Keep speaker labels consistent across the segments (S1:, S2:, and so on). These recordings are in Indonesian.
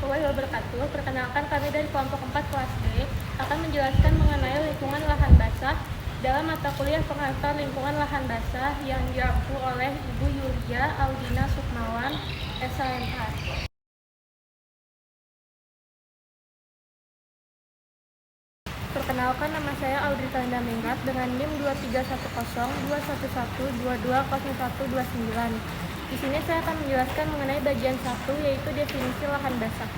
S1: warahmatullahi wabarakatuh. Perkenalkan, kami dari kelompok 4 kelas D akan menjelaskan mengenai lingkungan lahan basah dalam mata kuliah pengantar lingkungan lahan basah yang diampu oleh Ibu Yulia Audina Sukmawan, SHMA. Perkenalkan, nama saya Audrey Kalinda Mingrat dengan NIM 231021020129. Di sini saya akan menjelaskan mengenai bagian 1, yaitu definisi lahan basah.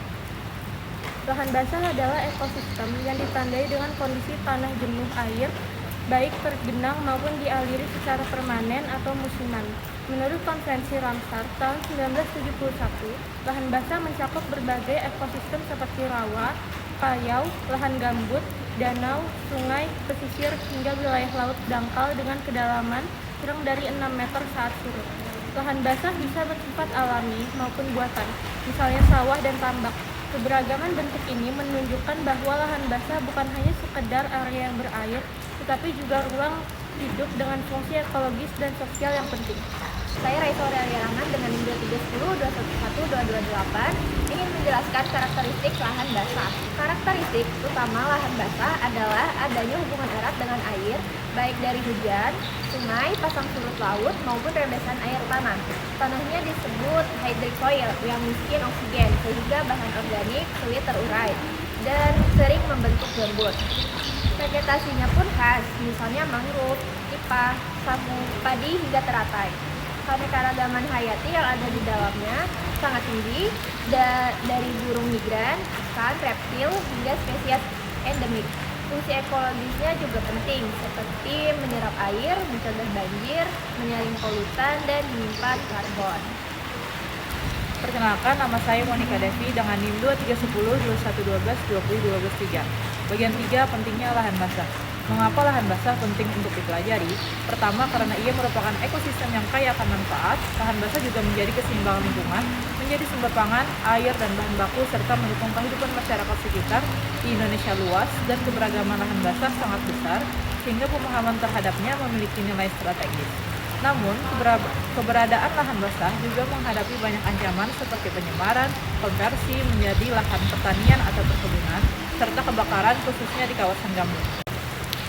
S1: Lahan basah adalah ekosistem yang ditandai dengan kondisi tanah jenuh air, baik tergenang maupun dialiri secara permanen atau musiman. Menurut Konferensi Ramsar tahun 1971, lahan basah mencakup berbagai ekosistem seperti rawa, payau, lahan gambut, danau, sungai, pesisir, hingga wilayah laut dangkal dengan kedalaman kurang dari 6 meter saat surut. Lahan basah bisa bersifat alami maupun buatan, misalnya sawah dan tambak. Keberagaman bentuk ini menunjukkan bahwa lahan basah bukan hanya sekedar area yang berair, tetapi juga ruang hidup dengan fungsi ekologis dan sosial yang penting.
S2: Saya Raisa Aurelia dengan NIM 2310210228 ingin menjelaskan karakteristik lahan basah. Karakteristik utama lahan basah adalah adanya hubungan erat dengan air, baik dari hujan, sungai, pasang surut laut, maupun rembesan air tanah. Tanahnya disebut hydric soil yang miskin oksigen, sehingga bahan organik sulit terurai dan sering membentuk gambut. Vegetasinya pun khas, misalnya mangrove, ipah, sagu, padi, hingga teratai. Keanekaragaman hayati yang ada di dalamnya sangat tinggi, dari burung migran, ikan, reptil, hingga spesies endemik. Fungsi ekologisnya juga penting, seperti menyerap air, mencegah banjir, menyaring polutan, dan menyimpan karbon.
S3: Perkenalkan, nama saya Monica Devi dengan NIM 231021122023. Bagian 3, pentingnya lahan basah. Mengapa lahan basah penting untuk dipelajari? Pertama, karena ia merupakan ekosistem yang kaya akan manfaat. Lahan basah juga menjadi keseimbangan lingkungan, menjadi sumber pangan, air, dan bahan baku, serta mendukung kehidupan masyarakat sekitar di Indonesia luas, dan keberagaman lahan basah sangat besar, sehingga pemahaman terhadapnya memiliki nilai strategis. Namun, keberadaan lahan basah juga menghadapi banyak ancaman seperti penyemaran, konversi menjadi lahan pertanian atau perkebunan, serta kebakaran khususnya di kawasan gambut.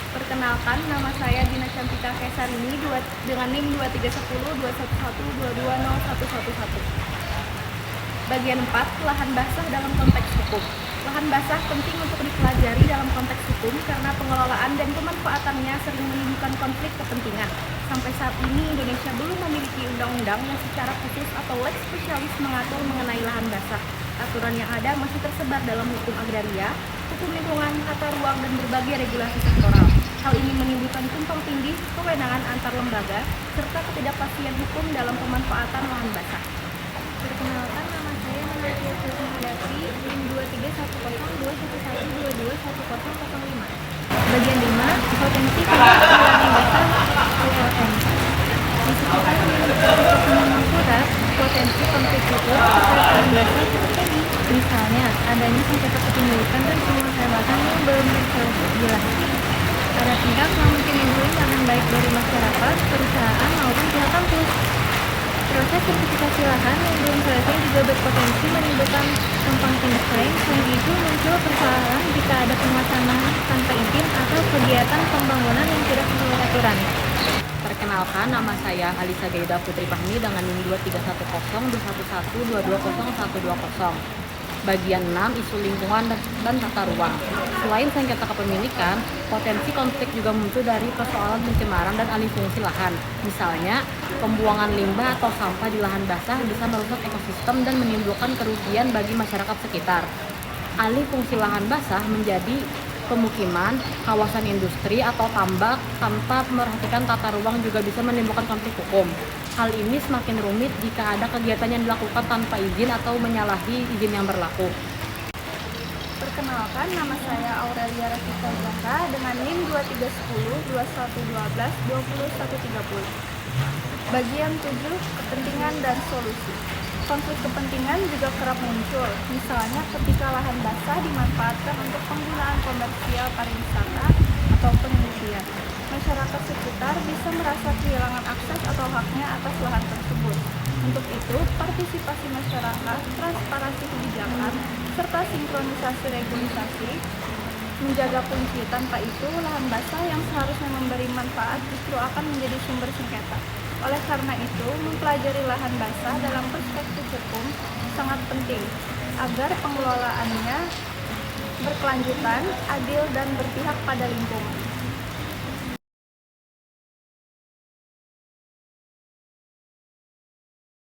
S1: Perkenalkan, nama saya Dina Cantika Kesarini dengan NIM 231021120111. Bagian 4, lahan basah dalam konteks hukum. Lahan basah penting untuk dipelajari dalam konteks hukum karena pengelolaan dan pemanfaatannya sering menimbulkan konflik kepentingan. Sampai saat ini Indonesia belum memiliki undang-undang yang secara khusus atau lex spesialis mengatur mengenai lahan basah. Aturan yang ada masih tersebar dalam hukum agraria, hukum lingkungan, tata ruang, dan berbagai regulasi sektoral. Hal ini menimbulkan tumpang tindih kewenangan antar lembaga serta ketidakpastian hukum dalam pemanfaatan lahan basah. Perkenalkan, nama saya Nadia Sultan NIM 23102112112005. Bagian 5, potensi konflik lahan basah ULM. Di sekitar Mangkurat, potensi konflik itu lahan basah cukup tinggi. Misalnya, adanya sengketa kepemilikan dan penghematan yang belum terjelas. Ada pihak yang mungkin membeli lahan baik dari masyarakat, perusahaan, maupun pihak kampus. Proses sertifikasi lahan yang belum selesai juga berpotensi menimbulkan tumpang tindih lain, sehingga itu muncul persoalan jika ada penguasaan lahan tanpa izin atau kegiatan pembangunan yang tidak sesuai aturan.
S4: Perkenalkan, nama saya Alisa Gaida Putri Fahmi dengan NIM 231021120120. Bagian 6, isu lingkungan dan tata ruang. Selain sengketa kepemilikan, potensi konflik juga muncul dari persoalan pencemaran dan alih fungsi lahan. Misalnya, pembuangan limbah atau sampah di lahan basah bisa merusak ekosistem dan menimbulkan kerugian bagi masyarakat sekitar. Alih fungsi lahan basah menjadi pemukiman, kawasan industri, atau tambak tanpa memperhatikan tata ruang juga bisa menimbulkan konflik hukum. Hal ini semakin rumit jika ada kegiatan yang dilakukan tanpa izin atau menyalahi izin yang berlaku.
S1: Perkenalkan, nama saya Aurelia Rafika Zaka dengan NIM 23102112201130. Bagian 7, kepentingan dan solusi. Konflik kepentingan juga kerap muncul, misalnya ketika lahan basah dimanfaatkan untuk penggunaan komersial pariwisata atau penelitian. Masyarakat sekitar bisa merasa kehilangan akses atau haknya atas lahan tersebut.
S5: Untuk itu, partisipasi masyarakat, transparansi kebijakan, serta sinkronisasi regulasi menjaga kunci. Tanpa itu, lahan basah yang seharusnya memberi manfaat justru akan menjadi sumber sengketa. Oleh karena itu, mempelajari lahan basah dalam perspektif hukum sangat penting agar pengelolaannya berkelanjutan, adil, dan berpihak pada lingkungan.